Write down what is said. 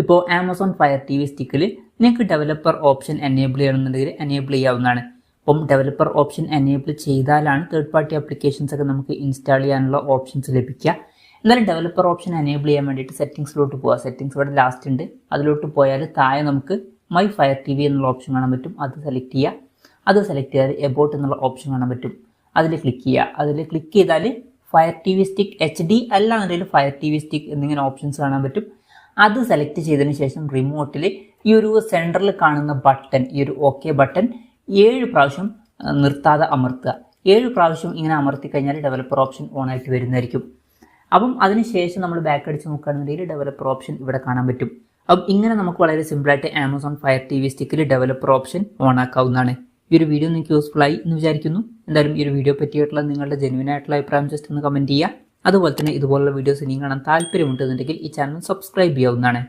ഇപ്പോൾ Amazon fire T V സ്റ്റിക്കിൽ നിങ്ങൾക്ക് developer option enable ചെയ്യണമെന്നുണ്ടെങ്കിൽ എനേബിൾ ചെയ്യാവുന്നതാണ്. അപ്പം ഡെവലപ്പർ ഓപ്ഷൻ എനേബിൾ ചെയ്താലാണ് തേർഡ് പാർട്ടി ആപ്ലിക്കേഷൻസ് ഒക്കെ നമുക്ക് ഇൻസ്റ്റാൾ ചെയ്യാനുള്ള ഓപ്ഷൻസ് ലഭിക്കുക. എന്നാലും ഡെവലപ്പർ ഓപ്ഷൻ എനേബിൾ ചെയ്യാൻ വേണ്ടിയിട്ട് സെറ്റിംഗ്സിലോട്ട് പോവുക. സെറ്റിംഗ്സ് ഇവിടെ ലാസ്റ്റ് ഉണ്ട്. അതിലോട്ട് പോയാൽ താഴെ നമുക്ക് മൈ ഫയർ ടി വി എന്നുള്ള ഓപ്ഷൻ കാണാൻ പറ്റും. അത് സെലക്ട് ചെയ്യുക. അത് സെലക്ട് ചെയ്താൽ എബൌട്ട് എന്നുള്ള ഓപ്ഷൻ കാണാൻ പറ്റും. അതിൽ ക്ലിക്ക് ചെയ്യുക. അതിൽ ക്ലിക്ക് ചെയ്താൽ Fire T V Stick HD അല്ലാന്നുണ്ടെങ്കിൽ ഫയർ ടി വി സ്റ്റിക്ക് എന്നിങ്ങനെ ഓപ്ഷൻസ് കാണാൻ പറ്റും. അത് സെലക്ട് ചെയ്തതിന് ശേഷം റിമോട്ടിൽ ഈ ഒരു സെൻറ്ററിൽ കാണുന്ന ബട്ടൺ, ഈ ഒരു OK ബട്ടൺ 7 പ്രാവശ്യം നിർത്താതെ അമർത്തുക. 7 പ്രാവശ്യം ഇങ്ങനെ അമർത്തി കഴിഞ്ഞാൽ ഡെവലപ്പർ ഓപ്ഷൻ ഓൺ ആയിട്ട് വരുന്നതായിരിക്കും. അപ്പം അതിനുശേഷം നമ്മൾ ബാക്ക് അടിച്ച് നോക്കുകയാണെന്നുണ്ടെങ്കിൽ ഡെവലപ്പർ ഓപ്ഷൻ ഇവിടെ കാണാൻ പറ്റും. അപ്പം ഇങ്ങനെ നമുക്ക് വളരെ സിമ്പിളായിട്ട് ആമസോൺ ഫയർ ടി വി സ്റ്റിക്കിൽ ഡെവലപ്പർ ഓപ്ഷൻ ഓൺ ആക്കാവുന്നതാണ്. ഈ ഒരു വീഡിയോ നിങ്ങൾക്ക് യൂസ്ഫുൾ ആയി എന്ന് വിചാരിക്കുന്നു. എന്തായാലും ഈ ഒരു വീഡിയോ പറ്റിയിട്ടുള്ള നിങ്ങളുടെ ജെന്യുവൻ ആയിട്ടുള്ള അഭിപ്രായം ജസ്റ്റ് ഒന്ന് കമൻറ്റ് ചെയ്യുക. അതുപോലെ തന്നെ ഇതുപോലുള്ള വീഡിയോസ് ഇനിയും കാണാൻ താല്പര്യമുണ്ടെന്നുണ്ടെങ്കിൽ ഈ ചാനൽ സബ്സ്ക്രൈബ് ചെയ്യാവുന്നതാണ്.